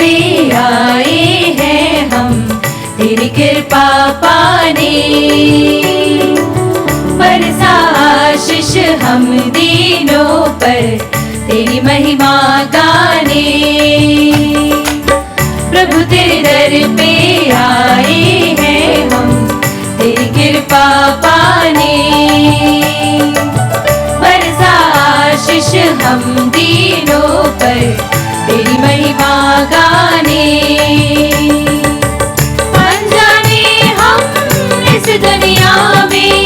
पे आए हैं हम तेरी कृपा पाने। बरसा आशीष हम दीनों पर तेरी महिमा गाने। प्रभु तेरे दर पे आए हैं हम तेरी कृपा पाने। बरसा आशीष हम दीनों पर तेरी महिमा गाने। अनजाने हम इस दुनिया में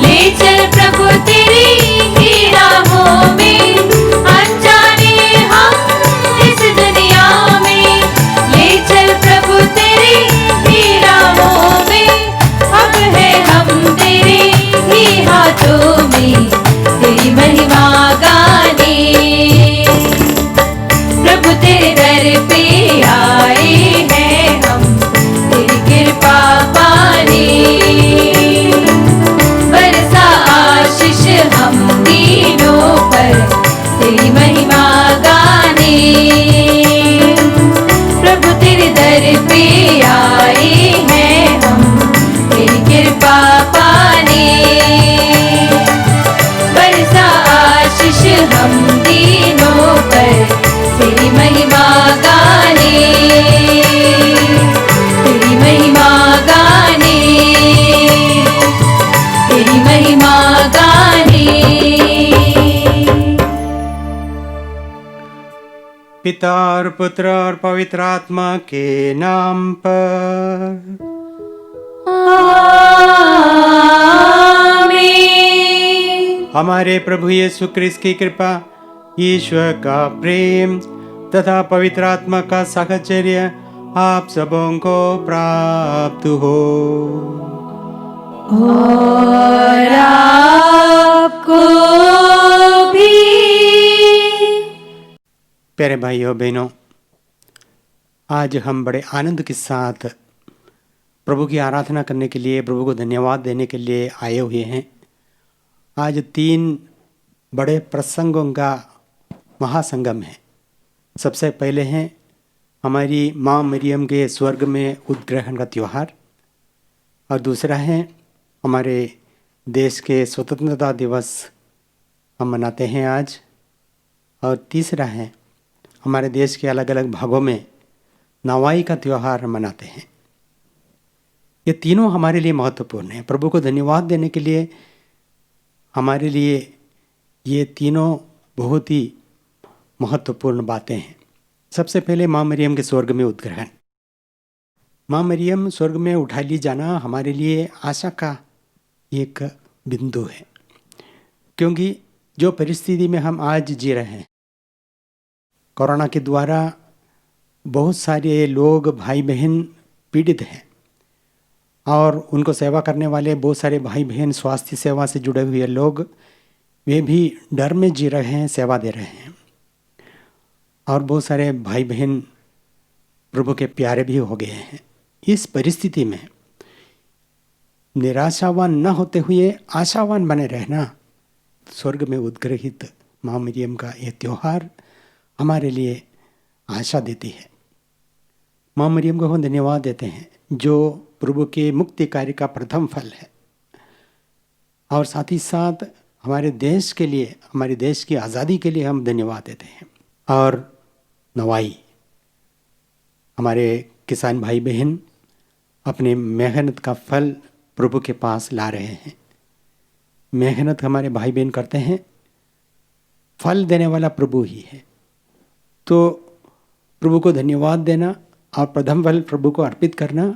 ले चल प्रभु तेरी ही राहों में। अनजाने हम इस दुनिया में ले चल प्रभु तेरी ही राहों में। अब है हम तेरे ही हाथों में तेरी महिमा गाने। प्रभु तेरे दर पे आए हैं हम तेरी कृपा पाने। बरसा आशीष हम दीनों पर तेरी महिमा गाने। प्रभु तेरे दर पे आए हैं हम तेरी कृपा पाने। बरसा आशीष हम दीनों पर तेरी महिमा गाने। तेरी महिमा गाने। तेरी महिमा गाने। पिता और पुत्र और पवित्र आत्मा के नाम पर। आमीन। हमारे प्रभु यीशु क्रिस्त की कृपा, ईश्वर का प्रेम तथा पवित्र आत्मा का साहचर्य आप सबों को प्राप्त हो। और आपको भी। प्यारे भाइयों बहनों, आज हम बड़े आनंद के साथ प्रभु की आराधना करने के लिए, प्रभु को धन्यवाद देने के लिए आए हुए हैं। आज 3 बड़े प्रसंगों का महासंगम है। सबसे पहले हैं हमारी माँ मरियम के स्वर्ग में उद्ग्रहण का त्यौहार, और दूसरा है हमारे देश के स्वतंत्रता दिवस हम मनाते हैं आज, और तीसरा है हमारे देश के अलग अलग भागों में नवाई का त्यौहार हम मनाते हैं। ये तीनों हमारे लिए महत्वपूर्ण हैं। प्रभु को धन्यवाद देने के लिए हमारे लिए ये तीनों बहुत ही महत्वपूर्ण बातें हैं। सबसे पहले माँ मरियम के स्वर्ग में उद्ग्रहण। माँ मरियम स्वर्ग में उठा ली जाना हमारे लिए आशा का एक बिंदु है, क्योंकि जो परिस्थिति में हम आज जी रहे हैं, कोरोना के द्वारा बहुत सारे लोग, भाई बहन पीड़ित हैं, और उनको सेवा करने वाले बहुत सारे भाई बहन, स्वास्थ्य सेवा से जुड़े हुए लोग, वे भी डर में जी रहे हैं, सेवा दे रहे हैं। और बहुत सारे भाई बहन प्रभु के प्यारे भी हो गए हैं। इस परिस्थिति में निराशावान न होते हुए आशावान बने रहना, स्वर्ग में उद्ग्रहित माँ मरियम का ये त्यौहार हमारे लिए आशा देती है। माँ मरियम को हम धन्यवाद देते हैं जो प्रभु के मुक्ति कार्य का प्रथम फल है, और साथ ही साथ हमारे देश के लिए, हमारे देश की आज़ादी के लिए हम धन्यवाद देते हैं। और नवाई, हमारे किसान भाई बहन अपने मेहनत का फल प्रभु के पास ला रहे हैं। मेहनत हमारे भाई बहन करते हैं, फल देने वाला प्रभु ही है। तो प्रभु को धन्यवाद देना और प्रथम फल प्रभु को अर्पित करना,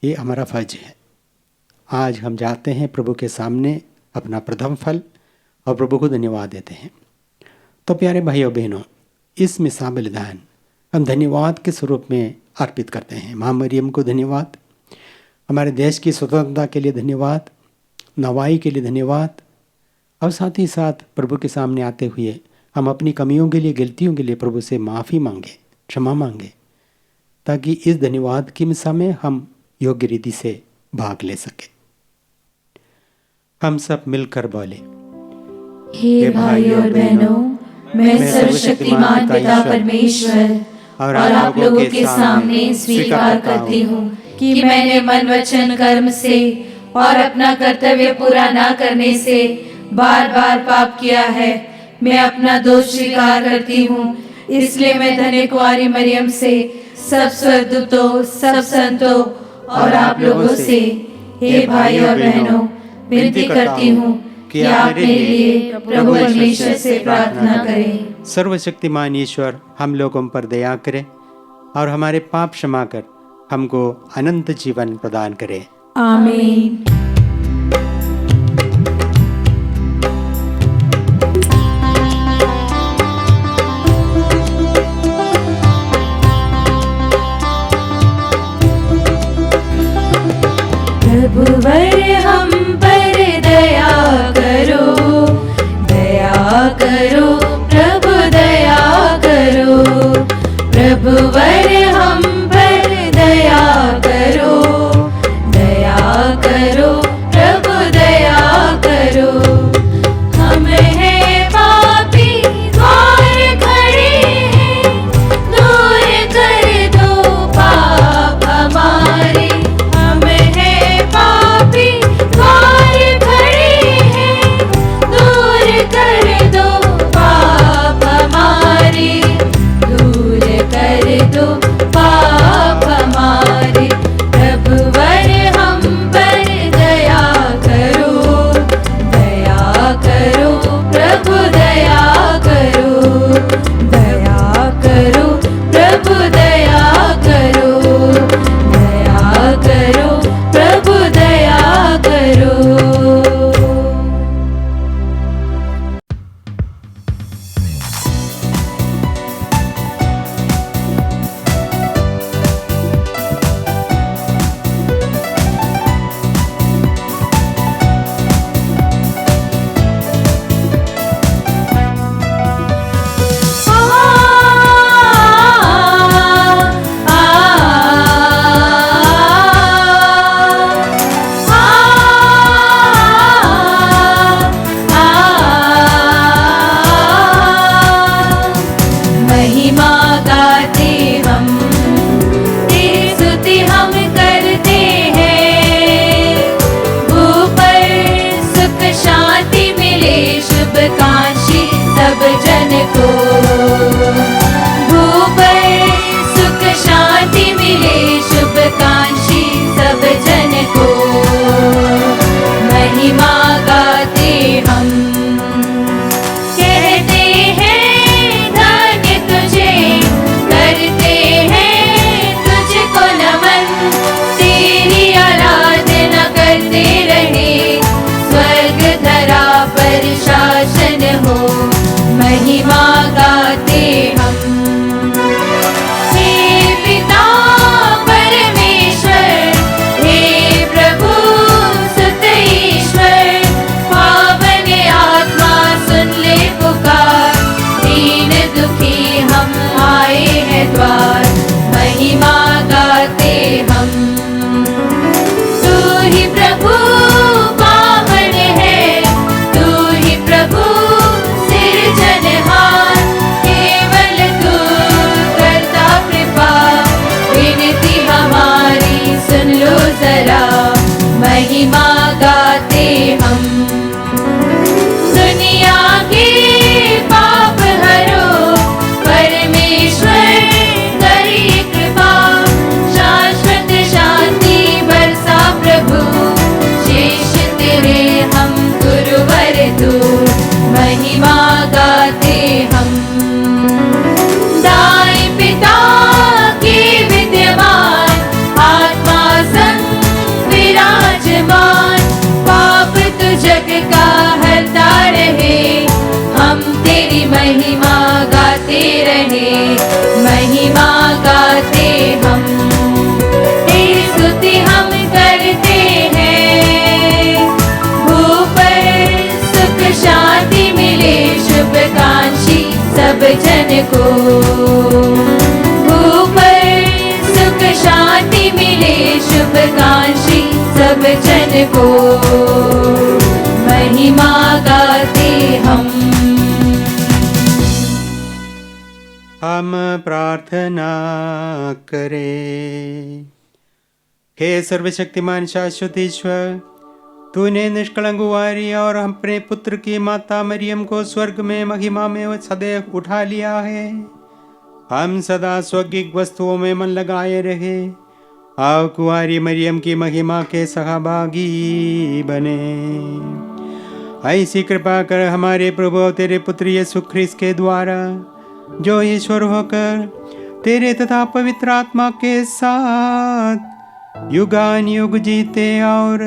ये हमारा फर्ज है। आज हम जाते हैं प्रभु के सामने अपना प्रथम फल और प्रभु को धन्यवाद देते हैं। तो प्यारे भाइयों बहनों, इस मिसा बलिदान हम धन्यवाद के स्वरूप में अर्पित करते हैं। माँ मरियम को धन्यवाद, हमारे देश की स्वतंत्रता के लिए धन्यवाद, नवाई के लिए धन्यवाद, और साथ ही साथ प्रभु के सामने आते हुए हम अपनी कमियों के लिए, गलतियों के लिए प्रभु से माफ़ी मांगे, क्षमा मांगे, ताकि इस धन्यवाद की मिसा में हम योग्य रीति से भाग ले सके। हम सब मिलकर बोले, हे भाइयों और बहनों, मैं सर्वशक्तिमान पिता परमेश्वर और आप लोगों के सामने स्वीकार करती हूँ कि मैंने मन वचन कर्म से और अपना कर्तव्य पूरा ना करने से बार बार पाप किया है। मैं अपना दोष स्वीकार करती हूँ। इसलिए मैं धन्य कुंवारी मरियम से, सब स्वर्गदूतों, सब संतों और आप लोगों से, हे भाई और बहनों, विनती करती हूँ कि आप मेरे लिए प्रभु परमेश्वर से प्रार्थना करें। सर्वशक्तिमान ईश्वर हम लोगों पर दया करे और हमारे पाप क्षमा कर हमको अनंत जीवन प्रदान करे। आमीन। प्रभुवर हम पर दया करो, दया करो, प्रभु दया करो। प्रभुवर हम पर दया करो, दया करो, प्रभु दया करो। हम हैं पापी द्वार खड़े हैं, दूर कर दो पाप हमारे। हम हैं पापी द्वार खड़े हैं, दूर कर दो पाप हमारे, दूर कर दो पाप हमारे। प्रभुवर हम पर दया करो, दया करो, प्रभु दया करो, दया करो, प्रभु दया करो, दया करो, प्रभु दया करो। महिमा गाते हम, तेरी स्तुति हम करते हैं। ऊपर सुख शांति मिले शुभ कांक्षी सब जन को। ऊपर सुख शांति मिले शुभ कांक्षी सब जन को। महिमा गाते हम, कहते हैं धन्य तुझे, करते हैं तुझको नमन। तेरी आराधना करते रहे, स्वर्ग धरा पर शासन हो। महिमा गाते हम। हे पिता परमेश्वर, हे प्रभु सुत ईश्वर, पावन आत्मा सुन ले पुकार। दीन दुखी हम आए हैं द्वार, महिमा गाते हम। तू ही प्रभु पावन है, तू ही प्रभु सिरजनहार। केवल तू करता कृपा, विनती हमारी सुन लो जरा। महिमा गाते हम। दुनिया के पाप हरो, परमेश्वर करिए कृपा। शाश्वत शांति बरसा प्रभु, शेष तेरे हम गुरुवर तू। महिमा गाते हम। दाएं पिता के विद्यमान, आत्मा संग विराजमान। पाप तु जग का हरता रहे, हम तेरी महिमा गाते रहे। महिमा गाते हम। तेरी स्तुति हम करते हैं। ऊपर सुख शांति मिले शुभ कांक्षी सब जन को। ऊपर सुख शांति मिले शुभ कांक्षी सब जन को। महिमा गाते हम। हम प्रार्थना करें। हे सर्वशक्तिमान शाश्वत ईश्वर, तूने निष्कलंक कुंवारी और अपने पुत्र की माता मरियम को स्वर्ग में महिमा में सदैव उठा लिया है। हम सदा स्वर्गिक वस्तुओं में मन लगाए रहे और कुंवारी मरियम की महिमा के सहभागी बने। ऐसी कृपा कर हमारे प्रभु और तेरे पुत्र यीशु ख्रिस्त के द्वारा, जो ईश्वर होकर तेरे तथा पवित्र आत्मा के साथ युगान युग जीते और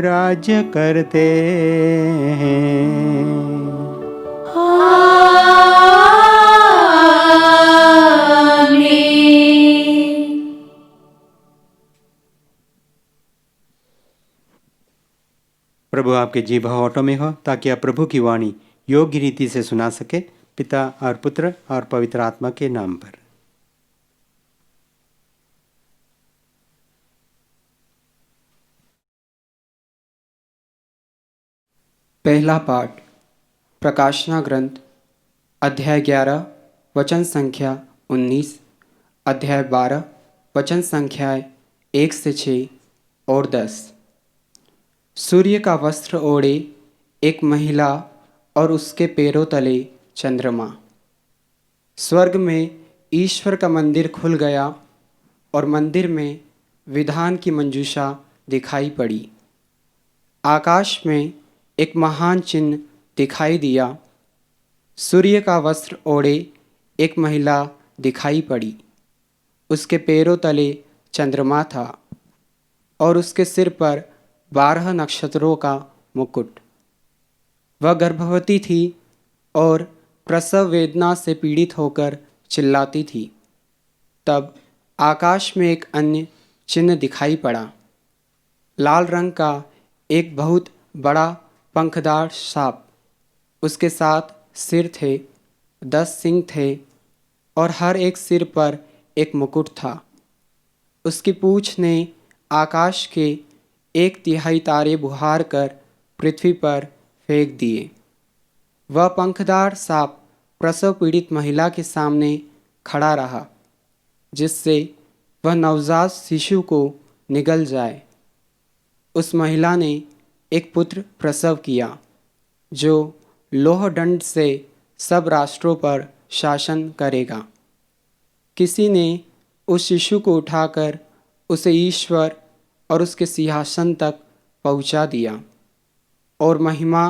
राज्य करते हैं। प्रभु आपके जीभ होठों में हो, ताकि आप प्रभु की वाणी योग्य रीति से सुना सके। पिता और पुत्र और पवित्र आत्मा के नाम पर। पहला पाठ प्रकाशना ग्रंथ अध्याय 11 वचन संख्या 19, अध्याय 12 वचन संख्या 1 से 6 और 10। सूर्य का वस्त्र ओढ़े एक महिला और उसके पैरों तले चंद्रमा। स्वर्ग में ईश्वर का मंदिर खुल गया और मंदिर में विधान की मंजूषा दिखाई पड़ी। आकाश में एक महान चिन्ह दिखाई दिया। सूर्य का वस्त्र ओढ़े एक महिला दिखाई पड़ी। उसके पैरों तले चंद्रमा था और उसके सिर पर 12 नक्षत्रों का मुकुट। वह गर्भवती थी और प्रसव वेदना से पीड़ित होकर चिल्लाती थी। तब आकाश में एक अन्य चिन्ह दिखाई पड़ा। लाल रंग का एक बहुत बड़ा पंखदार सांप, उसके 7 सिर थे, 10 सींग थे और हर एक सिर पर एक मुकुट था। उसकी पूंछ ने आकाश के 1/3 तारे बुहार कर पृथ्वी पर फेंक दिए। वह पंखदार सांप प्रसव पीड़ित महिला के सामने खड़ा रहा, जिससे वह नवजात शिशु को निगल जाए। उस महिला ने एक पुत्र प्रसव किया, जो लोह दंड से सब राष्ट्रों पर शासन करेगा। किसी ने उस शिशु को उठाकर उसे ईश्वर और उसके सिंहासन तक पहुंचा दिया और महिमा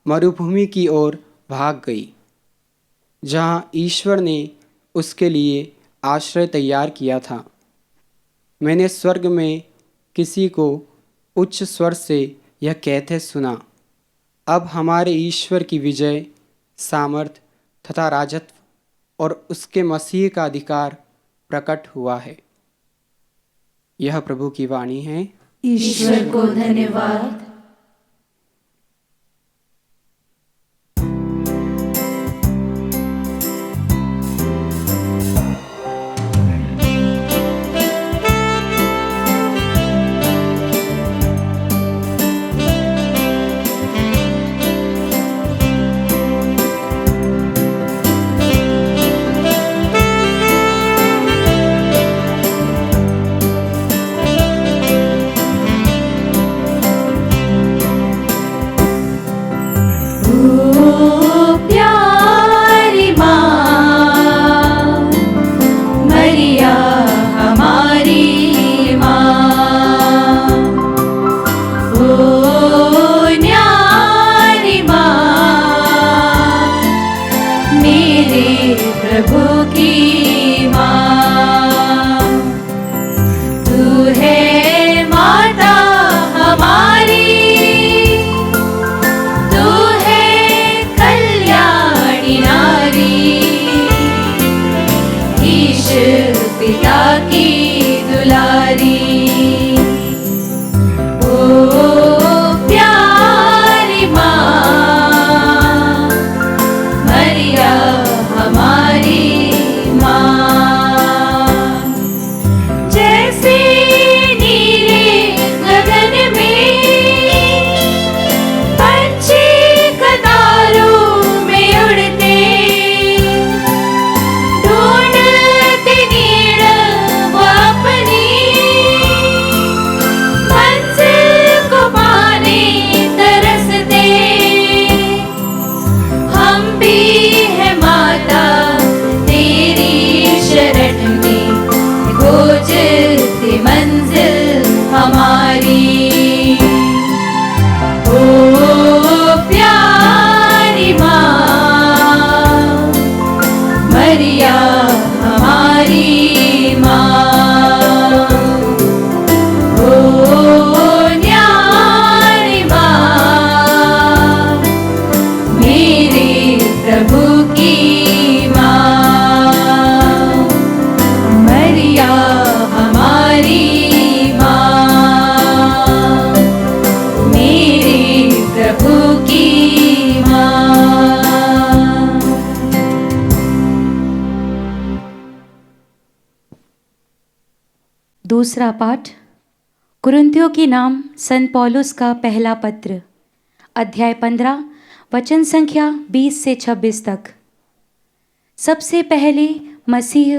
मरुभूमि की ओर भाग गई, जहां ईश्वर ने उसके लिए आश्रय तैयार किया था। मैंने स्वर्ग में किसी को उच्च स्वर से यह कहते सुना, अब हमारे ईश्वर की विजय, सामर्थ तथा राजत्व और उसके मसीह का अधिकार प्रकट हुआ है। यह प्रभु की वाणी है। ईश्वर को धन्यवाद। दूसरा पाठ कुरिन्थियों की नाम संत पौलुस का पहला पत्र, अध्याय 15, वचन संख्या 20 से 26 तक। सबसे पहले मसीह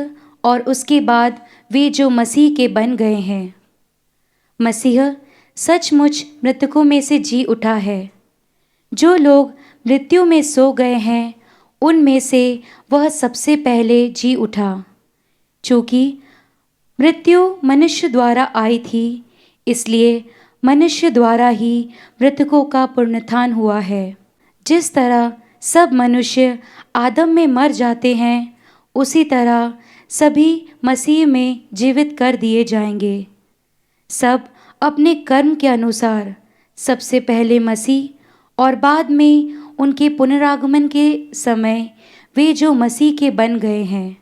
और उसके बाद वे जो मसीह के बन गए हैं। मसीह सचमुच मृतकों में से जी उठा है। जो लोग मृत्यु में सो गए हैं उनमें से वह सबसे पहले जी उठा। चूँकि मृत्यु मनुष्य द्वारा आई थी, इसलिए मनुष्य द्वारा ही मृतकों का पुनरुत्थान हुआ है। जिस तरह सब मनुष्य आदम में मर जाते हैं, उसी तरह सभी मसीह में जीवित कर दिए जाएंगे। सब अपने कर्म के अनुसार, सबसे पहले मसीह और बाद में उनके पुनरागमन के समय वे जो मसीह के बन गए हैं।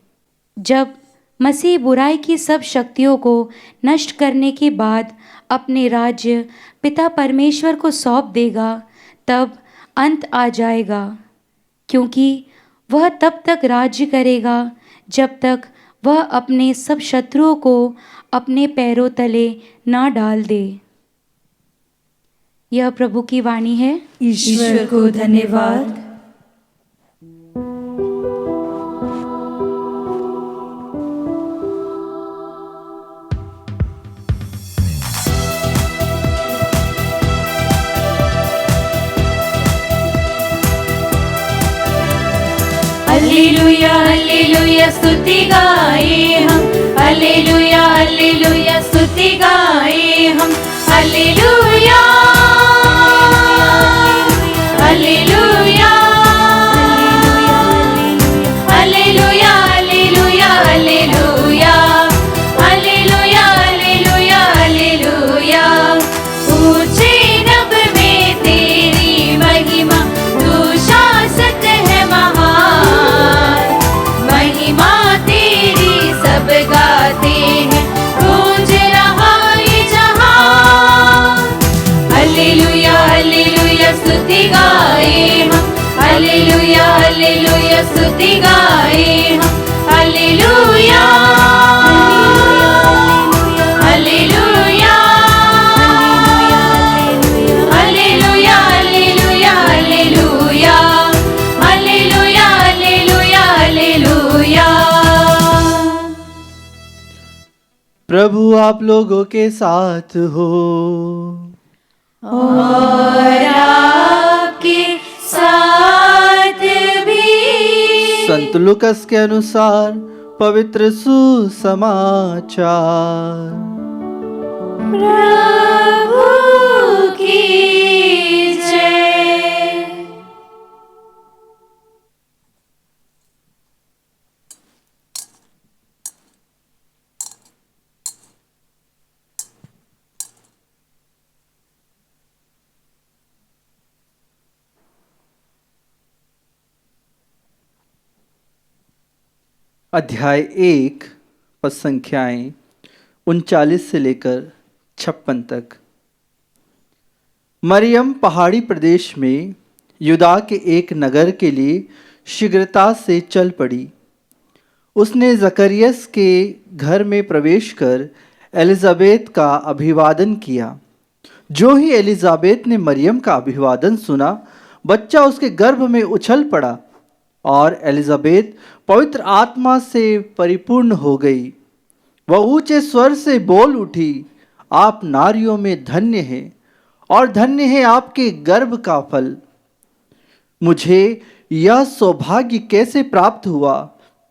जब मसीह बुराई की सब शक्तियों को नष्ट करने के बाद अपने राज्य पिता परमेश्वर को सौंप देगा, तब अंत आ जाएगा, क्योंकि वह तब तक राज्य करेगा जब तक वह अपने सब शत्रुओं को अपने पैरों तले ना डाल दे। यह प्रभु की वाणी है। ईश्वर को धन्यवाद। हालेलुया हालेलुया स्तुति गाए हम, हालेलुया हालेलुया स्तुति गाए हम, hallelujah hallelujah hallelujah hallelujah hallelujah hallelujah hallelujah hallelujah. ऊंचे नभ में तेरी महिमा, तू शासक है महान, महिमा तेरी सब गाते हैं, गूंज रहा ये जहां। हालेलुया हालेलुया स्तुति गाए हम, हालेलुया हालेलुया स्तुति गाए हम, hallelujah hallelujah hallelujah hallelujah hallelujah hallelujah hallelujah hallelujah. प्रभु आप लोगों के साथ हो। और आपके साथ भी। संत लूकस के अनुसार पवित्र सुसमाचार। प्रभु की जय। अध्याय 1 पद संख्याएं 39 से लेकर 56 तक। मरियम पहाड़ी प्रदेश में यूदा के एक नगर के लिए शीघ्रता से चल पड़ी। उसने जकरियस के घर में प्रवेश कर एलिजाबेत का अभिवादन किया। जो ही एलिजाबेत ने मरियम का अभिवादन सुना, बच्चा उसके गर्भ में उछल पड़ा और एलिजाबेत पवित्र आत्मा से परिपूर्ण हो गई। वह ऊंचे स्वर से बोल उठी, आप नारियों में धन्य हैं और धन्य है आपके गर्भ का फल। मुझे यह सौभाग्य कैसे प्राप्त हुआ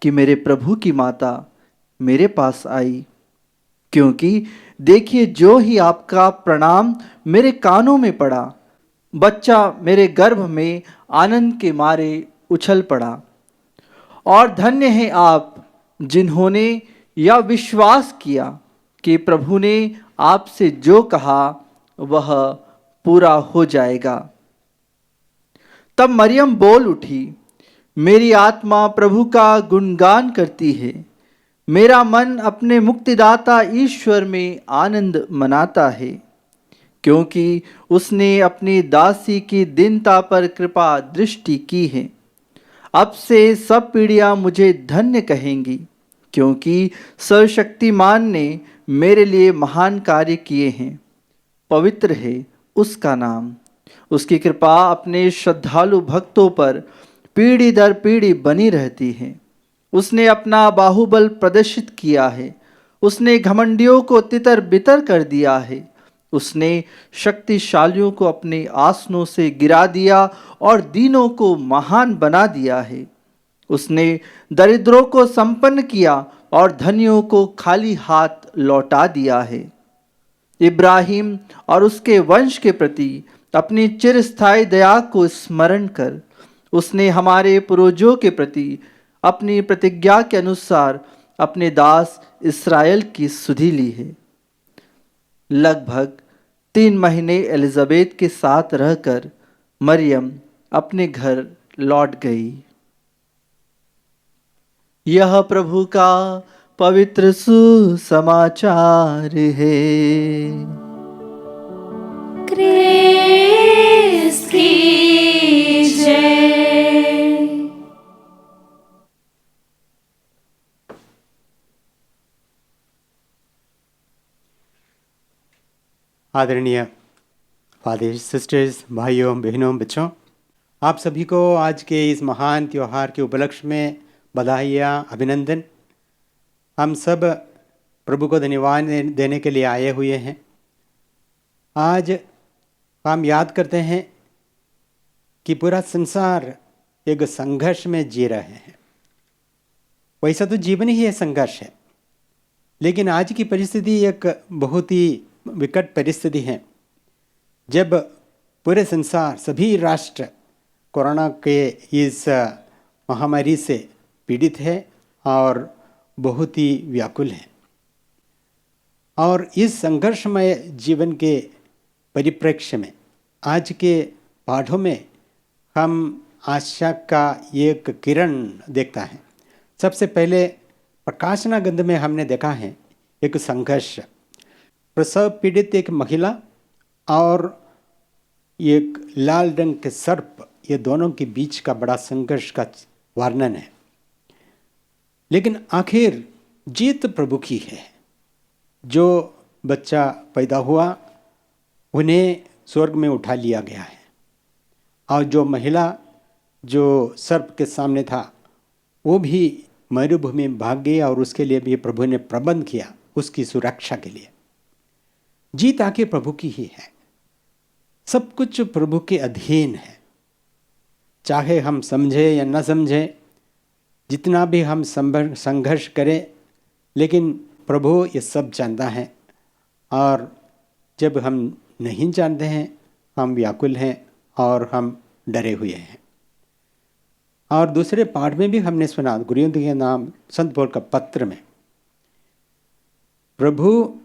कि मेरे प्रभु की माता मेरे पास आई? क्योंकि देखिए, जो ही आपका प्रणाम मेरे कानों में पड़ा, बच्चा मेरे गर्भ में आनंद के मारे उछल पड़ा। और धन्य है आप जिन्होंने यह विश्वास किया कि प्रभु ने आपसे जो कहा वह पूरा हो जाएगा। तब मरियम बोल उठी, मेरी आत्मा प्रभु का गुणगान करती है, मेरा मन अपने मुक्तिदाता ईश्वर में आनंद मनाता है, क्योंकि उसने अपनी दासी की दीनता पर कृपा दृष्टि की है। अब से सब पीढ़ियां मुझे धन्य कहेंगी, क्योंकि सर्वशक्तिमान ने मेरे लिए महान कार्य किए हैं। पवित्र है उसका नाम। उसकी कृपा अपने श्रद्धालु भक्तों पर पीढ़ी दर पीढ़ी बनी रहती है। उसने अपना बाहुबल प्रदर्शित किया है। उसने घमंडियों को तितर बितर कर दिया है। उसने शक्तिशालियों को अपने आसनों से गिरा दिया और दीनों को महान बना दिया है। उसने दरिद्रों को संपन्न किया और धनियों को खाली हाथ लौटा दिया है। इब्राहिम और उसके वंश के प्रति अपनी चिरस्थायी दया को स्मरण कर उसने हमारे पूर्वजों के प्रति अपनी प्रतिज्ञा के अनुसार अपने दास इस्राएल की सुधि ली है। लगभग 3 महीने एलिजाबेथ के साथ रहकर मरियम अपने घर लौट गई। यह प्रभु का पवित्र सुसमाचार है। क्रिस्त की जय। आदरणीय फादर, सिस्टर्स, भाइयों बहनों, बच्चों, आप सभी को आज के इस महान त्यौहार के उपलक्ष्य में बधाइयाँ, अभिनंदन। हम सब प्रभु को धन्यवाद देने के लिए आए हुए हैं। आज हम याद करते हैं कि पूरा संसार एक संघर्ष में जी रहे हैं। वैसा तो जीवन ही है संघर्ष है, लेकिन आज की परिस्थिति एक बहुत ही विकट परिस्थिति है, जब पूरे संसार, सभी राष्ट्र कोरोना के इस महामारी से पीड़ित है और बहुत ही व्याकुल है। और इस संघर्षमय जीवन के परिप्रेक्ष्य में आज के पाठों में हम आशा का एक किरण देखता है। सबसे पहले प्रकाशना गंध में हमने देखा है एक संघर्ष, प्रसव पीड़ित एक महिला और एक लाल रंग के सर्प, ये दोनों के बीच का बड़ा संघर्ष का वर्णन है। लेकिन आखिर जीत प्रभु की है। जो बच्चा पैदा हुआ उन्हें स्वर्ग में उठा लिया गया है, और जो महिला जो सर्प के सामने था वो भी मरुभूमि में भाग गई, और उसके लिए भी प्रभु ने प्रबंध किया उसकी सुरक्षा के लिए। जीत आके प्रभु की ही है। सब कुछ प्रभु के अधीन है, चाहे हम समझे या न समझे, जितना भी हम संघर्ष करें, लेकिन प्रभु ये सब जानता है। और जब हम नहीं जानते हैं, हम व्याकुल हैं और हम डरे हुए हैं। और दूसरे पाठ में भी हमने सुना, कुरिन्थियों के नाम संत पौल का पत्र में, प्रभु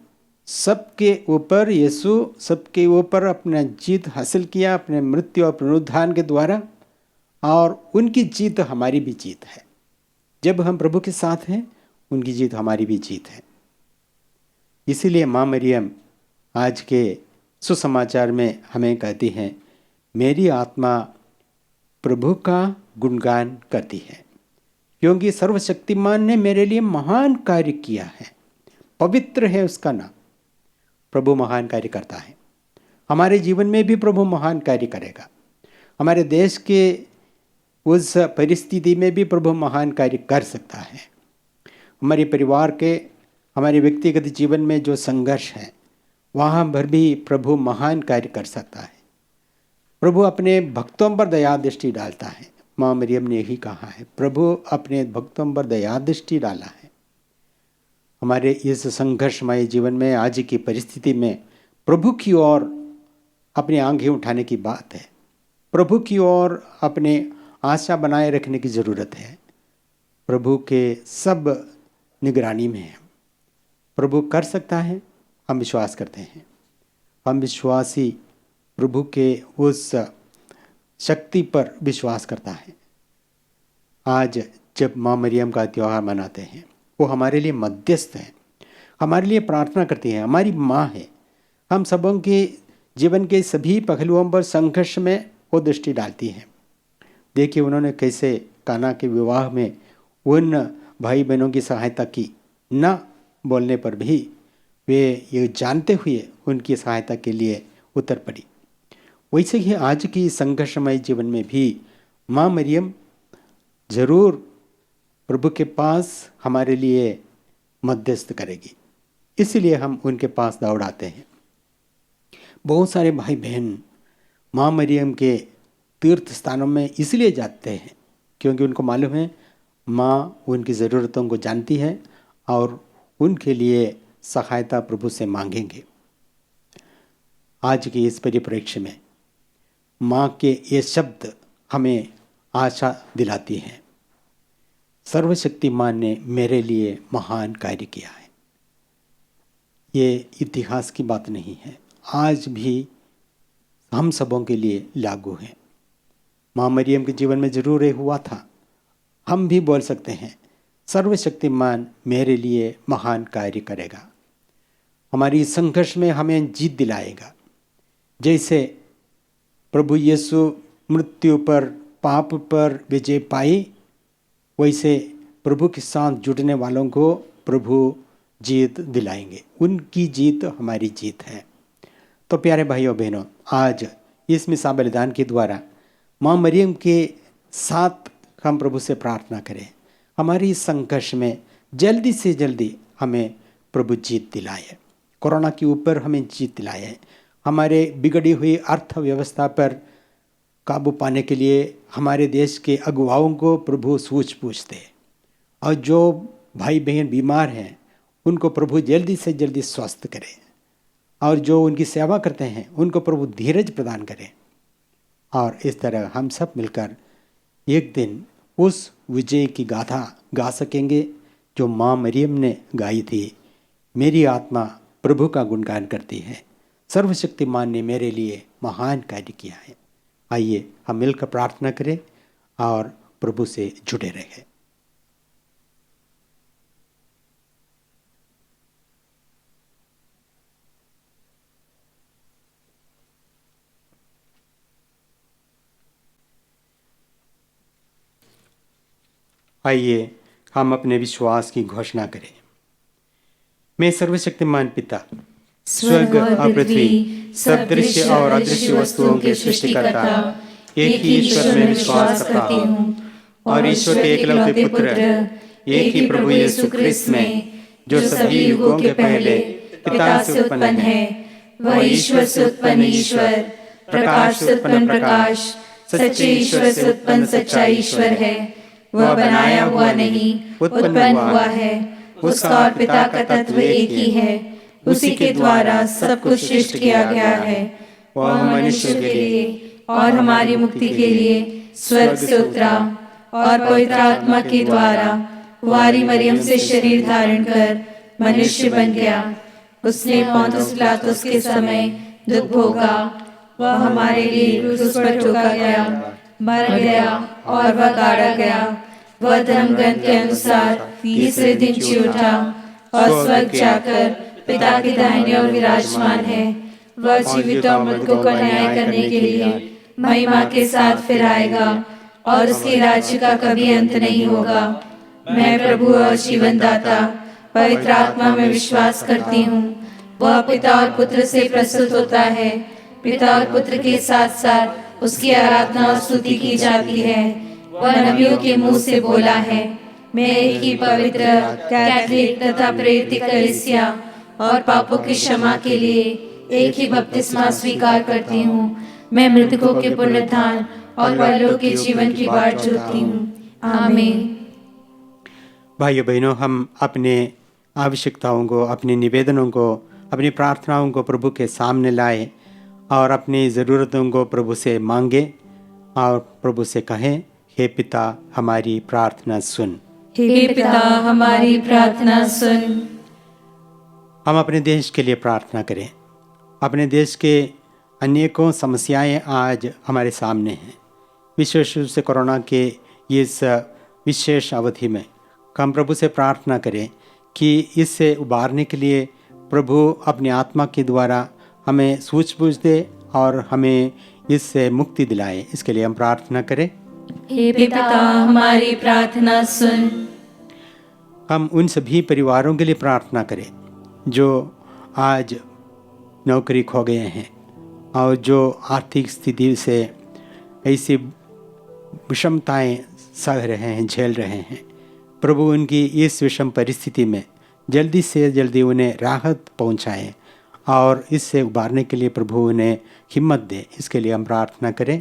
सबके ऊपर, यीशु सबके ऊपर अपना जीत हासिल किया अपने मृत्यु और पुनरुत्थान के द्वारा, और उनकी जीत हमारी भी जीत है। जब हम प्रभु के साथ हैं, उनकी जीत हमारी भी जीत है। इसीलिए माँ मरियम आज के सुसमाचार में हमें कहती हैं, मेरी आत्मा प्रभु का गुणगान करती है, क्योंकि सर्वशक्तिमान ने मेरे लिए महान कार्य किया है। पवित्र है उसका नाम। प्रभु महान कार्य करता है। हमारे जीवन में भी प्रभु महान कार्य करेगा। हमारे देश के उस परिस्थिति में भी प्रभु महान कार्य कर सकता है। हमारे परिवार के, हमारे व्यक्तिगत जीवन में जो संघर्ष है, वहाँ पर भी प्रभु महान कार्य कर सकता है। प्रभु अपने भक्तों पर दया दृष्टि डालता है। माँ मरियम ने यही कहा है, प्रभु अपने भक्तों पर दया दृष्टि डाला है। हमारे इस संघर्षमय जीवन में, आज की परिस्थिति में, प्रभु की ओर अपनी आंखें उठाने की बात है। प्रभु की ओर अपने आशा बनाए रखने की ज़रूरत है। प्रभु के सब निगरानी में है। प्रभु कर सकता है, हम विश्वास करते हैं। हम विश्वासी प्रभु के उस शक्ति पर विश्वास करता है। आज जब माँ मरियम का त्यौहार मनाते हैं, वो हमारे लिए मध्यस्थ है, हमारे लिए प्रार्थना करती है, हमारी माँ है। हम सबों के जीवन के सभी पहलुओं पर संघर्ष में वो दृष्टि डालती है। देखिए उन्होंने कैसे काना के विवाह में उन भाई बहनों की सहायता की, न बोलने पर भी वे ये जानते हुए उनकी सहायता के लिए उतर पड़ी। वैसे ही आज की संघर्षमय जीवन में भी माँ मरियम जरूर प्रभु के पास हमारे लिए मध्यस्थ करेगी, इसलिए हम उनके पास दौड़ आते हैं। बहुत सारे भाई बहन माँ मरियम के तीर्थ स्थानों में इसलिए जाते हैं क्योंकि उनको मालूम है माँ उनकी ज़रूरतों को जानती है और उनके लिए सहायता प्रभु से मांगेंगे। आज की इस परिप्रेक्ष्य में माँ के ये शब्द हमें आशा दिलाती हैं। सर्वशक्तिमान ने मेरे लिए महान कार्य किया है। ये इतिहास की बात नहीं है, आज भी हम सबों के लिए लागू है। माँ मरियम के जीवन में जरूर ये हुआ था, हम भी बोल सकते हैं सर्वशक्तिमान मेरे लिए महान कार्य करेगा, हमारी संघर्ष में हमें जीत दिलाएगा। जैसे प्रभु यीशु मृत्यु पर, पाप पर विजय पाई, वैसे प्रभु के साथ जुड़ने वालों को प्रभु जीत दिलाएंगे। उनकी जीत हमारी जीत है। तो प्यारे भाइयों बहनों, आज इस मिसा बलिदान के द्वारा माँ मरियम के साथ हम प्रभु से प्रार्थना करें, हमारी संघर्ष में जल्दी से जल्दी हमें प्रभु जीत दिलाए, कोरोना के ऊपर हमें जीत दिलाए, हमारे बिगड़ी हुई अर्थव्यवस्था पर काबू पाने के लिए हमारे देश के अगुवाओं को प्रभु सूझबूझ दे, और जो भाई बहन बीमार हैं उनको प्रभु जल्दी से जल्दी स्वस्थ करे, और जो उनकी सेवा करते हैं उनको प्रभु धीरज प्रदान करें। और इस तरह हम सब मिलकर एक दिन उस विजय की गाथा गा सकेंगे जो माँ मरियम ने गाई थी। मेरी आत्मा प्रभु का गुणगान करती है, सर्वशक्तिमान ने मेरे लिए महान कार्य किया है। आइए हम मिलकर प्रार्थना करें और प्रभु से जुड़े रहें। आइए हम अपने विश्वास की घोषणा करें। मैं सर्वशक्तिमान पिता, स्वर्ग और पृथ्वी, सब दृश्य और अदृश्य वस्तुओं के सृष्टिकर्ता एक ही ईश्वर में विश्वास करता हूँ, और ईश्वर के एकलौते पुत्र, एक ही प्रभु यीशु ख्रिस्त में, जो सभी युगों के पहले पिता से उत्पन्न है, वह ईश्वर से उत्पन्न ईश्वर, प्रकाश से उत्पन्न प्रकाश, सच्चे ईश्वर से उत्पन्न सच्चा ईश्वर है। वह बनाया हुआ नहीं, उत्पन्न हुआ है। उसका और पिता का तत्व एक ही है। उसी के द्वारा सब कुछ सृष्टि किया गया है। वह मनुष्य के लिए और हमारी मुक्ति के लिए स्वर्ग से उतरा, और पवित्र आत्मा के द्वारा कुंवारी मरियम से शरीर धारण कर मनुष्य बन गया। उसने पोंतुस पिलातुस के समय दुख भोगा। वह हमारे लिए क्रूस पर ठोका गया, मर गया और वह गाड़ा गया। वह धर्मग्रंथ के अनुसार तीसरे दिन जी उठा और स्वर्ग जाकर पिता के दाहिने ओर विराजमान है। वह जीवित और मृतकों का न्याय करने के लिए महिमा के साथ फिर आएगा, और उसके राज्य का कभी अंत नहीं होगा। मैं प्रभु और जीवन दाता पवित्र आत्मा में विश्वास करती हूँ। वह पिता और पुत्र से प्रस्तुत होता है। पिता और पुत्र के साथ साथ उसकी आराधना और स्तुति की जाती है। वह नबियों के मुंह से बोला है। मैं एक ही पवित्र कैथोलिक तथा प्रेरित कलीसिया और पापों की क्षमा के लिए एक ही बपतिस्मा स्वीकार करती हूँ। मैं मृतकों के पुनरुत्थान और परलोक के जीवन की बाट जोहती हूँ। आमीन। भाइयों बहनों, हम अपने आवश्यकताओं को, अपने निवेदनों को, अपनी प्रार्थनाओं को प्रभु के सामने लाए और अपनी ज़रूरतों को प्रभु से मांगे और प्रभु से कहें, हे पिता हमारी प्रार्थना सुन। हे पिता हमारी प्रार्थना सुन। हम अपने देश के लिए प्रार्थना करें। अपने देश के अनेकों समस्याएं आज हमारे सामने हैं। विशेष रूप से कोरोना के इस विशेष अवधि में हम प्रभु से प्रार्थना करें कि इससे उबारने के लिए प्रभु अपनी आत्मा के द्वारा हमें सूझबूझ दे और हमें इससे मुक्ति दिलाए। इसके लिए हम प्रार्थना करें। हे पिता हमारी प्रार्थना सुन। हम उन सभी परिवारों के लिए प्रार्थना करें जो आज नौकरी खो गए हैं और जो आर्थिक स्थिति से ऐसी विषमताएं सह रहे हैं, झेल रहे हैं। प्रभु उनकी इस विषम परिस्थिति में जल्दी से जल्दी उन्हें राहत पहुंचाएं और इससे उबारने के लिए प्रभु उन्हें हिम्मत दे। इसके लिए हम प्रार्थना करें।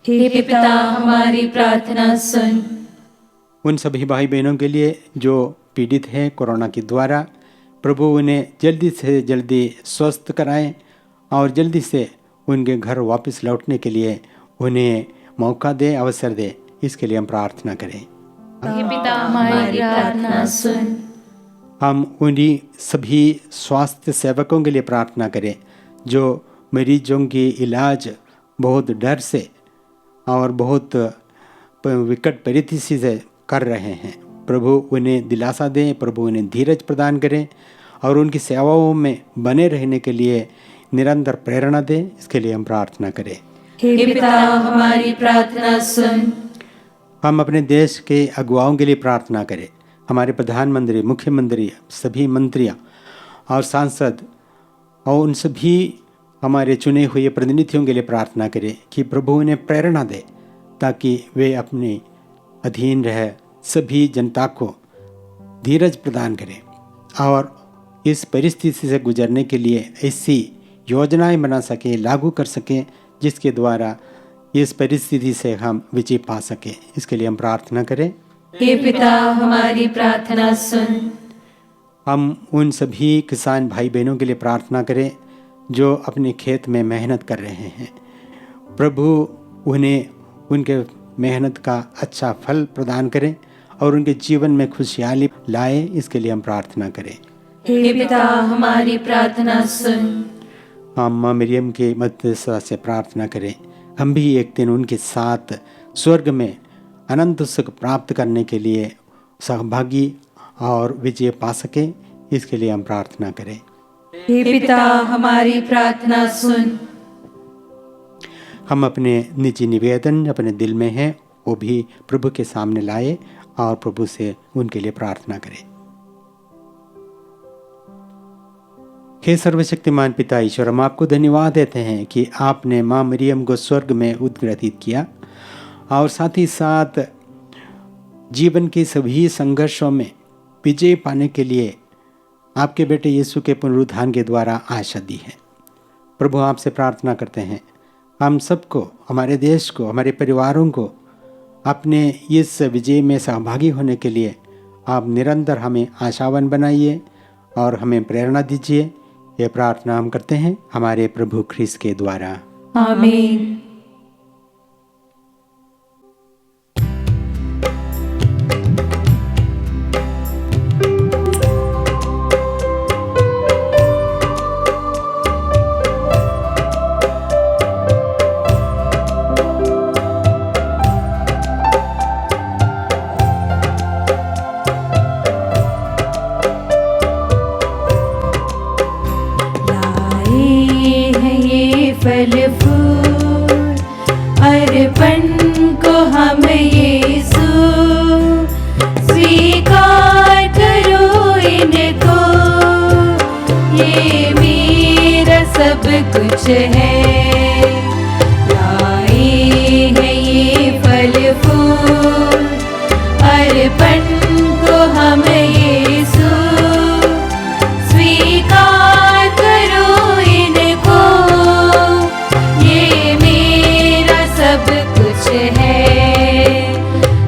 हे पिता, हमारी प्रार्थना सुन। उन सभी भाई बहनों के लिए जो पीड़ित हैं कोरोना के द्वारा, प्रभु उन्हें जल्दी से जल्दी स्वस्थ कराएं और जल्दी से उनके घर वापस लौटने के लिए उन्हें मौका दे, अवसर दे। इसके लिए हम प्रार्थना करें। हे पिता, हमारी प्रार्थना सुन। हम उन्हीं सभी स्वास्थ्य सेवकों के लिए प्रार्थना करें जो मरीजों की इलाज बहुत डर से और बहुत विकट परिस्थिति से कर रहे हैं। प्रभु उन्हें दिलासा दें, प्रभु उन्हें धीरज प्रदान करें और उनकी सेवाओं में बने रहने के लिए निरंतर प्रेरणा दें। इसके लिए हम प्रार्थना करें। हे पिता, हमारी प्रार्थना सुन। हम अपने देश के अगुवाओं के लिए प्रार्थना करें। हमारे प्रधानमंत्री, मुख्यमंत्री, सभी मंत्रियां और सांसद और उन सभी हमारे चुने हुए प्रतिनिधियों के लिए प्रार्थना करें कि प्रभु उन्हें प्रेरणा दे ताकि वे अपने अधीन रह सभी जनता को धीरज प्रदान करें और इस परिस्थिति से गुजरने के लिए ऐसी योजनाएं बना सकें, लागू कर सकें जिसके द्वारा इस परिस्थिति से हम विजय पा सकें। इसके लिए हम प्रार्थना करें। हे पिता, हमारी प्रार्थना सुन। हम उन सभी किसान भाई बहनों के लिए प्रार्थना करें जो अपने खेत में मेहनत कर रहे हैं। प्रभु उन्हें उनके मेहनत का अच्छा फल प्रदान करें और उनके जीवन में खुशहाली लाए। इसके लिए हम प्रार्थना करें। हे पिता, हमारी प्रार्थना सुन। हम माँ मरियम के मध्यस्थता से प्रार्थना करें हम भी एक दिन उनके साथ स्वर्ग में अनंत सुख प्राप्त करने के लिए सहभागी और विजय पा सकें। इसके लिए हम प्रार्थना करें। हे पिता, हमारी प्रार्थना सुन। हम अपने निजी निवेदन अपने दिल में हैं वो भी प्रभु के सामने लाए और प्रभु से उनके लिए प्रार्थना करें। हे सर्वशक्तिमान पिता ईश्वर, हम आपको धन्यवाद देते हैं कि आपने माँ मरियम को स्वर्ग में उद्ग्रथित किया और साथ ही साथ जीवन के सभी संघर्षों में विजय पाने के लिए आपके बेटे यीशु के पुनरुत्थान के द्वारा आशा दी है। प्रभु आपसे प्रार्थना करते हैं हम सबको, हमारे देश को, हमारे परिवारों को अपने इस विजय में सहभागी होने के लिए आप निरंतर हमें आशावान बनाइए और हमें प्रेरणा दीजिए। ये प्रार्थना हम करते हैं हमारे प्रभु ख्रीस्त के द्वारा। आमीन। फल फूल अर्पण को हम यीशु स्वीकार करो इनको, ये मेरा सब कुछ है। लाए हैं ये फल फूल अर्पण को हम यीशु स्वीकार करो इनको, सब कुछ है।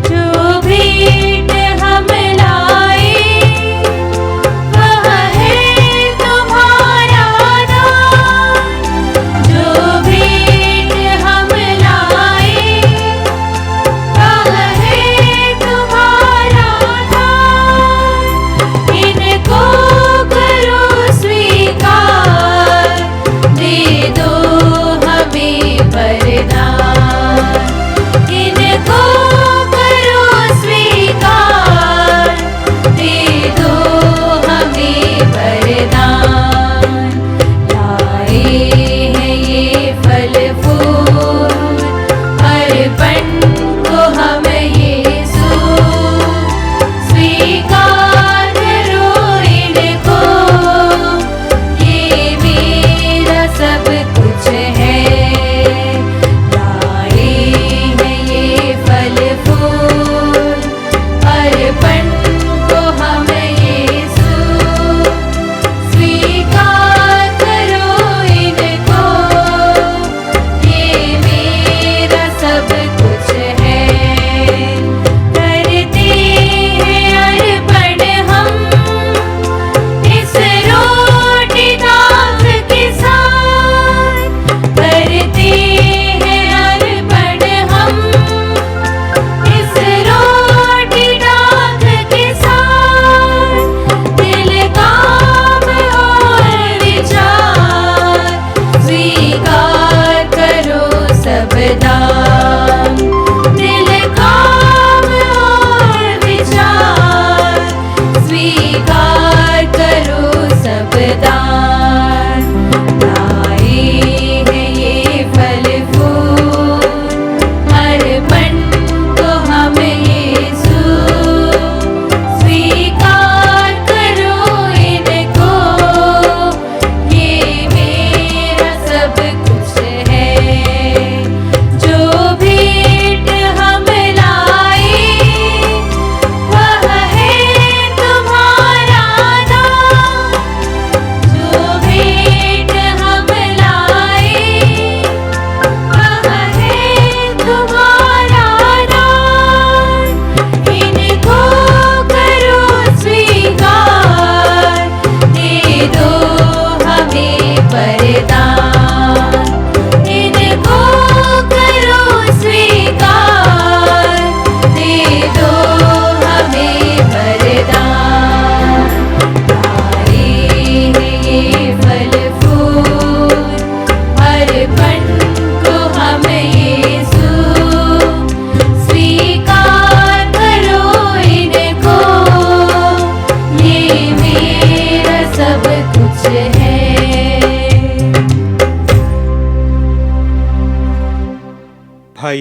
जो भेंट हम लाए वह है तुम्हारा दान, जो भी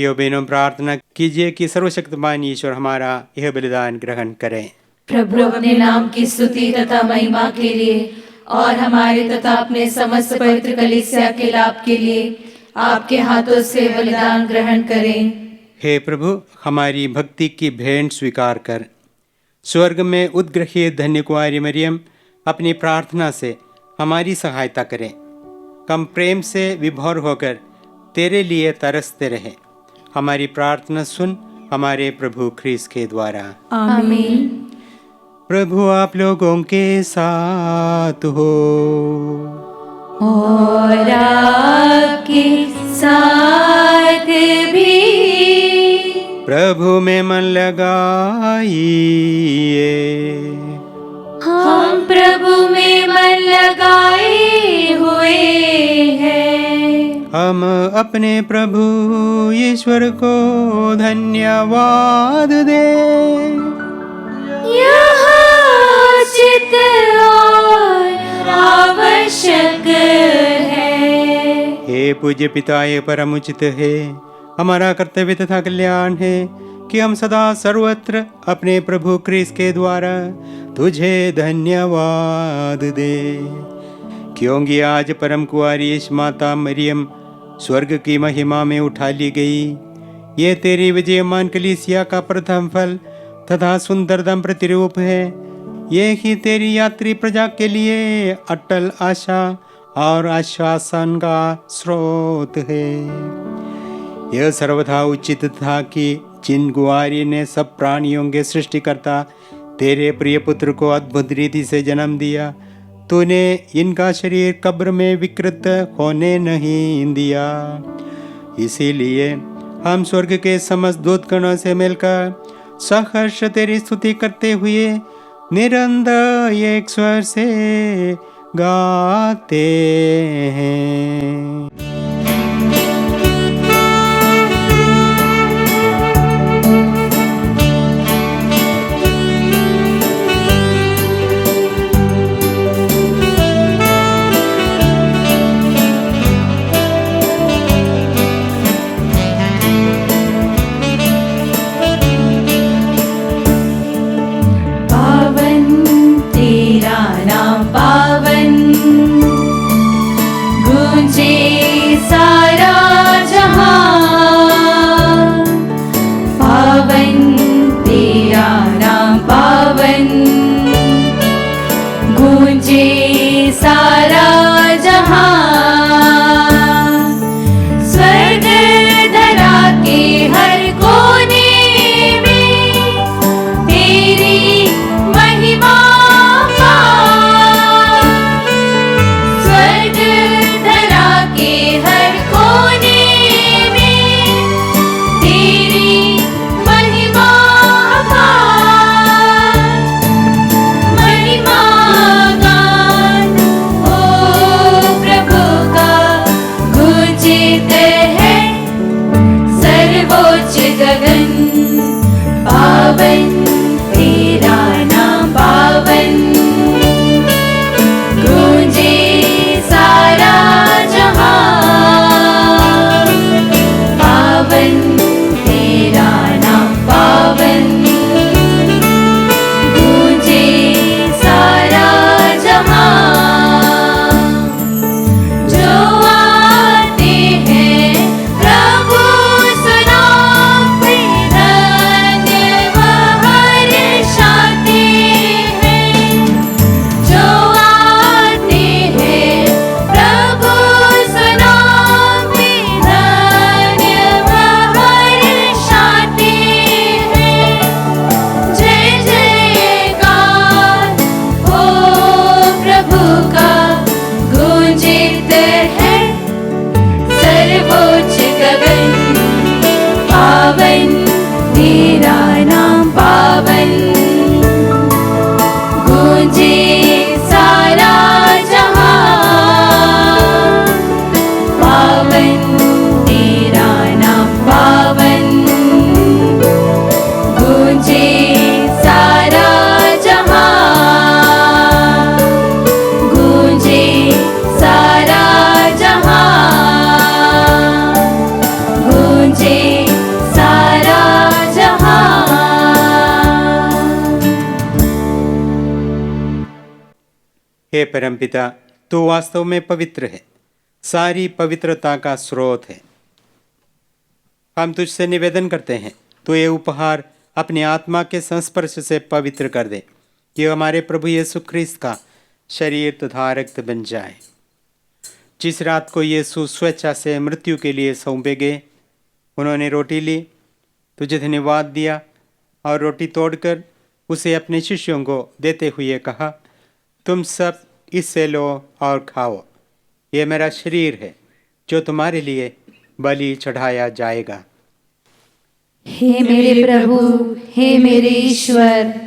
भाइयों बहनों, प्रार्थना कीजिए कि सर्वशक्तिमान ईश्वर हमारा यह बलिदान ग्रहण करें। प्रभु अपने नाम की स्तुति तथा महिमा के लिए और हमारे तथा अपने समस्त पवित्र कलीसिया के लाभ के लिए आपके हाथों से बलिदान ग्रहण करें। हे प्रभु, हमारी भक्ति की भेंट स्वीकार कर स्वर्ग में उद्ग्रहित धन्य कुंवारी मरियम अपनी प्रार्थना से हमारी सहायता करें। हम प्रेम से विभोर होकर तेरे लिए तरसते रहे। हमारी प्रार्थना सुन हमारे प्रभु ख्रीस्त के द्वारा। आमीन। प्रभु आप लोगों के साथ हो और आपके साथ भी। प्रभु में मन लगाइए, हम प्रभु में मन लगाए हुए हैं। हम अपने प्रभु ईश्वर को धन्यवाद दें। यह उचित और आवश्यक है। हे पूज्य पिता, ये परम उचित है, हमारा कर्तव्य तथा कल्याण है कि हम सदा सर्वत्र अपने प्रभु क्रिस्त के द्वारा तुझे धन्यवाद दे। क्योंकि आज परम कुंवारी माता मरियम स्वर्ग की महिमा में उठा ली गई। ये तेरी विजयमान कलीसिया का प्रथम फल तथा सुंदरतम प्रतिरूप है। ये ही तेरी यात्री प्रजा के लिए अटल आशा और आश्वासन का स्रोत है। यह सर्वथा उचित था कि जिन कुंवारी ने सब प्राणियों के सृष्टिकर्ता तेरे प्रिय पुत्र को अद्भुत रीति से जन्म दिया, तूने इनका शरीर कब्र में विकृत होने नहीं दिया। इसीलिए हम स्वर्ग के समस्त दूतगणों से मिलकर सहर्ष तेरी स्तुति करते हुए निरंतर एक स्वर से गाते हैं। नाम पावन गूंजे हे परमपिता, तू वास्तव में पवित्र है, सारी पवित्रता का स्रोत है। हम तुझसे निवेदन करते हैं, तो ये उपहार अपनी आत्मा के संस्पर्श से पवित्र कर दे, कि हमारे प्रभु यीशु ख्रिस्त का शरीर तथा रक्त बन जाए। जिस रात को यीशु स्वेच्छा से मृत्यु के लिए सौंपे गए, उन्होंने रोटी ली, तुझे धन्यवाद दिया और रोटी तोड़कर उसे अपने शिष्यों को देते हुए कहा, तुम सब इससे लो और खाओ, ये मेरा शरीर है जो तुम्हारे लिए बलि चढ़ाया जाएगा। हे मेरे प्रभु, हे मेरे ईश्वर।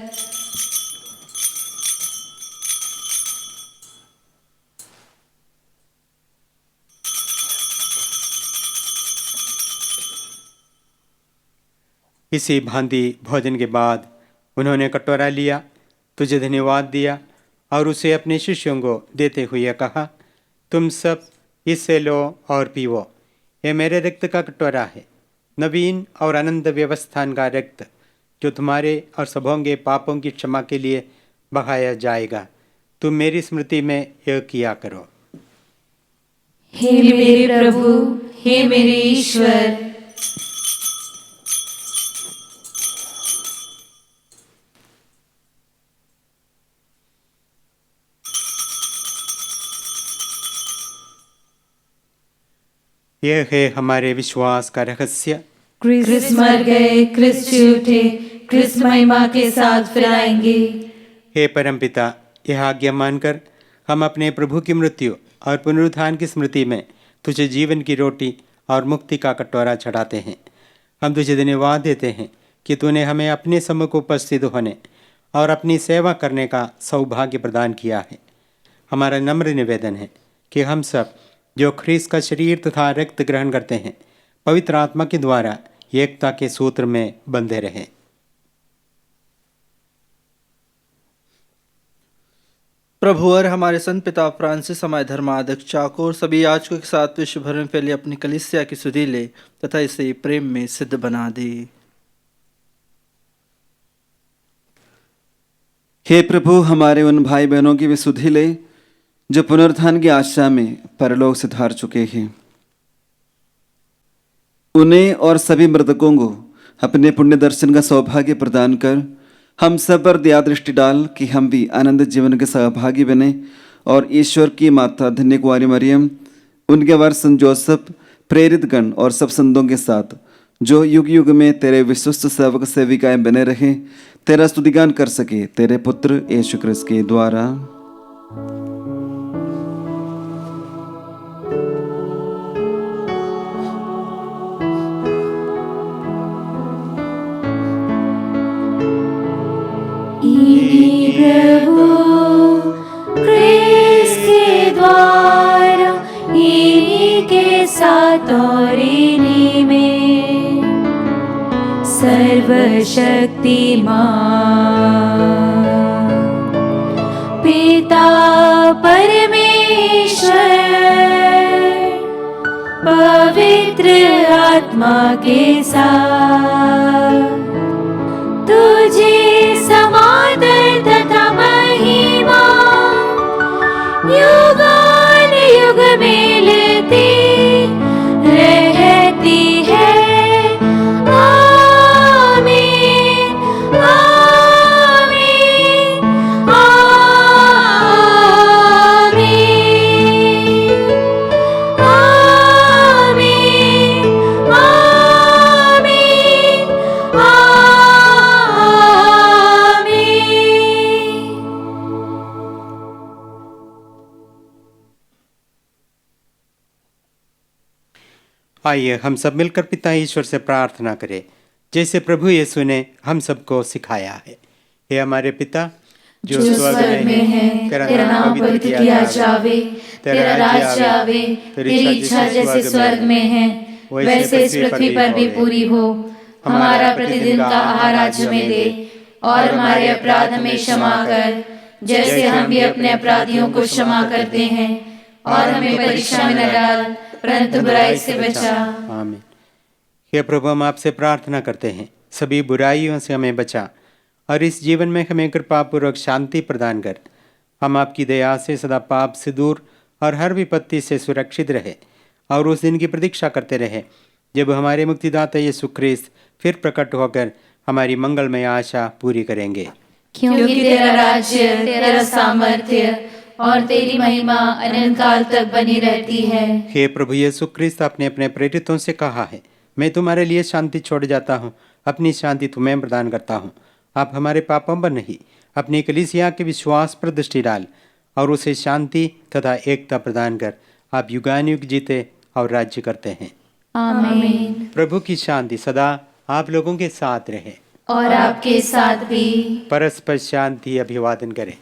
इसी भांति भोजन के बाद उन्होंने कटोरा लिया, तुझे धन्यवाद दिया और उसे अपने शिष्यों को देते हुए कहा, तुम सब इससे लो और पीवो, ये मेरे रक्त का कटोरा है, नवीन और अनंत व्यवस्थान का रक्त, जो तुम्हारे और सबों के पापों की क्षमा के लिए बहाया जाएगा। तुम मेरी स्मृति में यह किया करो। हे मेरे प्रभु, हे मेरे ईश्वर। यह है हमारे विश्वास का रहस्य। क्रिस्त मर गए, क्रिस्त जी उठे, क्रिस्त महिमा के साथ फिर आएंगे। हे परमपिता, यह आज्ञा मानकर हम अपने प्रभु की मृत्यु और पुनरुत्थान की स्मृति में तुझे जीवन की रोटी और मुक्ति का कटोरा चढ़ाते हैं। हम तुझे धन्यवाद देते हैं कि तूने हमें अपने सम्मुख उपस्थित होने और अपनी सेवा करने का सौभाग्य प्रदान किया है। हमारा नम्र निवेदन है कि हम सब जो ख्रीस्त का शरीर तथा रक्त ग्रहण करते हैं, पवित्र आत्मा के द्वारा एकता के सूत्र में बंधे रहें। प्रभु और हमारे संत पिता फ्रांसिस, हमारे धर्माध्यक्ष चाको और सभी याजकों के साथ विश्व भर में फैली अपनी कलीसिया की सुधि ले तथा इसे प्रेम में सिद्ध बना दे। हे प्रभु, हमारे उन भाई बहनों की भी सुधि ले जो पुनरुत्थान की आशा में परलोक से धार चुके हैं। उन्हें और सभी मृतकों को अपने पुण्य दर्शन का सौभाग्य प्रदान कर हम सब पर दया दृष्टि डाल कि हम भी आनंद जीवन के सहभागी बने और ईश्वर की माता धन्य कुंवारी मरियम, उनके वर संत जोसेफ, प्रेरित गण और सब संतों के साथ जो युग युग में तेरे विश्वस्त सेवक सेविकाएं बने रहे, तेरा स्तुतिगान कर सके तेरे पुत्र यीशु ख्रिस्त के द्वारा। प्रभु क्रिस्त के द्वारा, इन्हीं के साथ और इन्हीं में सर्वशक्तिमान पिता परमेश्वर पवित्र आत्मा के साथ तुझे समादर तथा महिमा युगान युग में लेती रहती है। आमीन, आमीन, आमीन, आमीन, आमीन। आइए हम सब मिलकर पिता ईश्वर से प्रार्थना करें, जैसे प्रभु यीशु ने हम सबको सिखाया है। हे हमारे पिता जो स्वर्ग में है, तेरा नाम पवित्र किया जावे, तेरा राज्य आवे, तेरी इच्छा जैसे स्वर्ग में है वैसे इस पृथ्वी पर भी पूरी हो। हमारा प्रतिदिन का आहार आज हमें दे और हमारे अपराध हमें क्षमा कर, जैसे हम भी अपने अपराधियों को क्षमा करते हैं, और हमें परीक्षा में न डाल परंतु बुराई से बचा। आमीन। हे प्रभु, हम आपसे प्रार्थना करते हैं, सभी बुराइयों से हमें बचा और इस जीवन में हमें कृपा पूर्वक शांति प्रदान कर। हम आपकी दया से सदा पाप से दूर और हर विपत्ति से सुरक्षित रहे और उस दिन की प्रतीक्षा करते रहे जब हमारे मुक्तिदाता यीशु ख्रिस्त फिर प्रकट होकर हमारी मंगलमय आशा पूरी करेंगे। क्योंकि तेरा राज्य, तेरा सामर्थ्य और तेरी महिमा अनंत काल तक बनी रहती है। हे प्रभु यीशु ख्रिस्त आपने अपने प्रेरितों से कहा है, मैं तुम्हारे लिए शांति छोड़ जाता हूँ, अपनी शांति तुम्हें प्रदान करता हूँ। आप हमारे पापों पर नहीं, अपनी कलीसिया के विश्वास पर दृष्टि डाल और उसे शांति तथा एकता प्रदान कर आप युगानुयुग जीते और राज्य करते हैं। आमीन। प्रभु की शांति सदा आप लोगों के साथ रहे और आपके साथ भी। परस्पर शांति अभिवादन करें।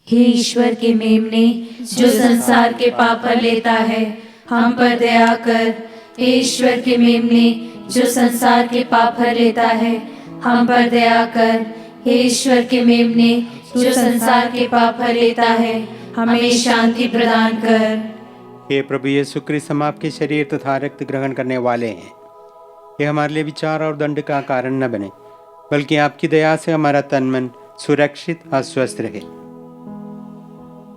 हे ईश्वर के मेमने, जो संसार के पाप हर लेता है, हम पर दया कर। हे ईश्वर के मेमने, जो संसार के पाप हर लेता है, हम पर दया कर। हे ईश्वर के मेमने, जो संसार के पाप हर लेता है, हमें शांति प्रदान कर। हे प्रभु यीशु ख्रिस्त, हम आपके शरीर तथा रक्त ग्रहण करने वाले हैं। ये हमारे लिए विचार और दंड का कारण न बने, बल्कि आपकी दया से हमारा तन मन सुरक्षित और स्वस्थ रहे।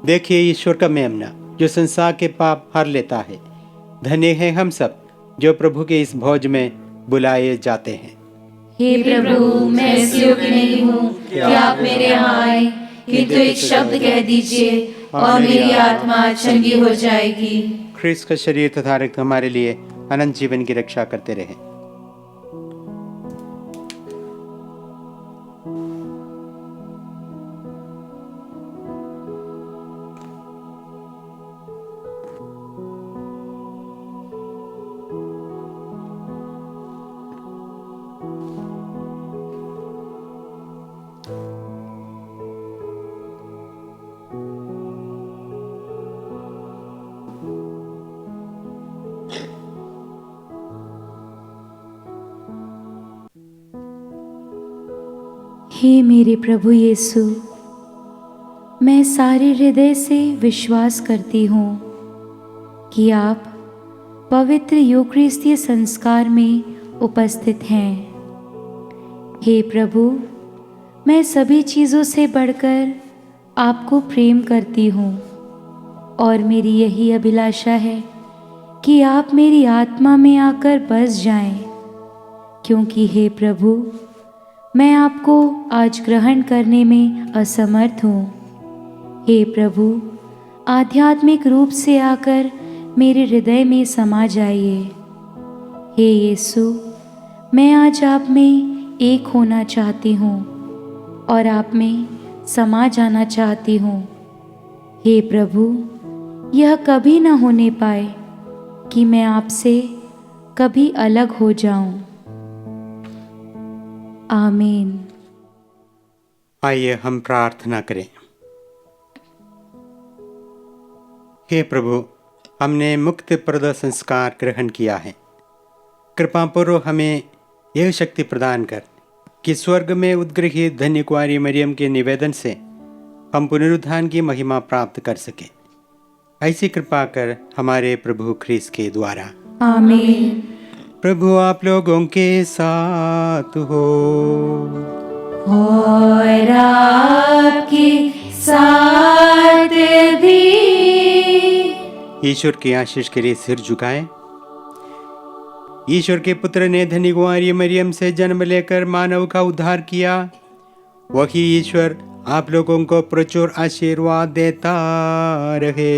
देखिए ईश्वर का मेमना, जो संसार के पाप हर लेता है। धन्य है हम सब जो प्रभु के इस भोज में बुलाए जाते हैं। हे प्रभु, मैं इस योग्य नहीं हूँ कि आप मेरे यहाँ आए, किंतु एक शब्द कह दीजिए और मेरी आत्मा चंगी हो जाएगी। ख्रिस्त का शरीर तथा रक्त हमारे लिए अनंत जीवन की रक्षा करते रहे। हे मेरे प्रभु यीशु, मैं सारे हृदय से विश्वास करती हूँ कि आप पवित्र यूकरिस्तीय संस्कार में उपस्थित हैं। हे प्रभु, मैं सभी चीज़ों से बढ़कर आपको प्रेम करती हूँ और मेरी यही अभिलाषा है कि आप मेरी आत्मा में आकर बस जाएं, क्योंकि हे प्रभु, मैं आपको आज ग्रहण करने में असमर्थ हूँ। हे प्रभु, आध्यात्मिक रूप से आकर मेरे हृदय में समा जाइए। हे यीशु, मैं आज आप में एक होना चाहती हूँ और आप में समा जाना चाहती हूँ। हे प्रभु, यह कभी न होने पाए कि मैं आपसे कभी अलग हो जाऊं। आमीन। आइए हम प्रार्थना करें। हे प्रभु, हमने मुक्त प्रद संस्कार ग्रहण किया है। कृपा पूर्वक हमें यह शक्ति प्रदान कर कि स्वर्ग में उद्गृहित धन्य कुंवारी मरियम के निवेदन से हम पुनरुत्थान की महिमा प्राप्त कर सकें। ऐसी कृपा कर हमारे प्रभु ख्रिस्त के द्वारा। आमीन। प्रभु आप लोगों के साथ हो और आपके साथ भी। ईश्वर की आशीष के लिए सिर झुकाएं। ईश्वर के पुत्र ने धन्य कुंवारी मरियम से जन्म लेकर मानव का उद्धार किया। वही ईश्वर आप लोगों को प्रचुर आशीर्वाद देता रहे।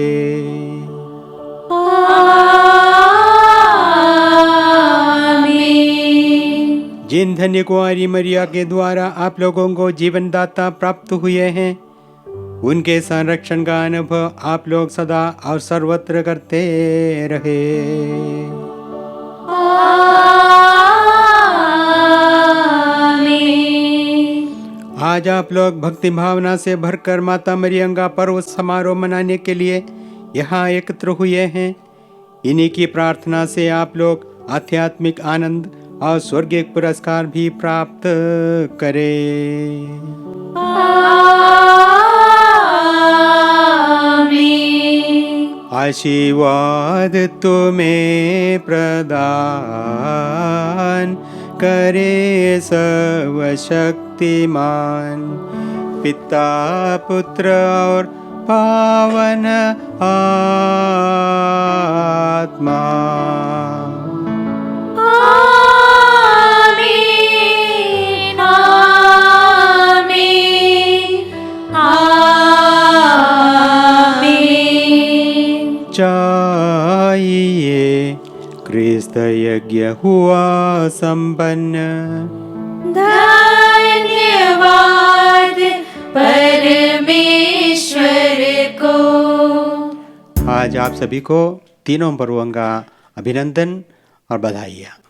जिन धन्य कुंवारी मरिया के द्वारा आप लोगों को जीवन दाता प्राप्त हुए हैं, उनके संरक्षण का अनुभव आप लोग सदा और सर्वत्र करते रहे। आज आप लोग भक्ति भावना से भरकर माता मरियम का पर्व समारोह मनाने के लिए यहाँ एकत्र हुए हैं। इन्हीं की प्रार्थना से आप लोग आध्यात्मिक आनंद और स्वर्गीय पुरस्कार भी प्राप्त करें। आशीर्वाद तुम्हें प्रदान करे सर्वशक्तिमान सर्वशक्तिमान पिता पुत्र और पावन आत्मा। आमीन आमीन आमीन। चाहिए क्रिस्त यज्ञ हुआ संपन्न। धन्यवाद परमेश्वर को। आज आप सभी को तीनों पर्वों का अभिनंदन और बधाइयाँ।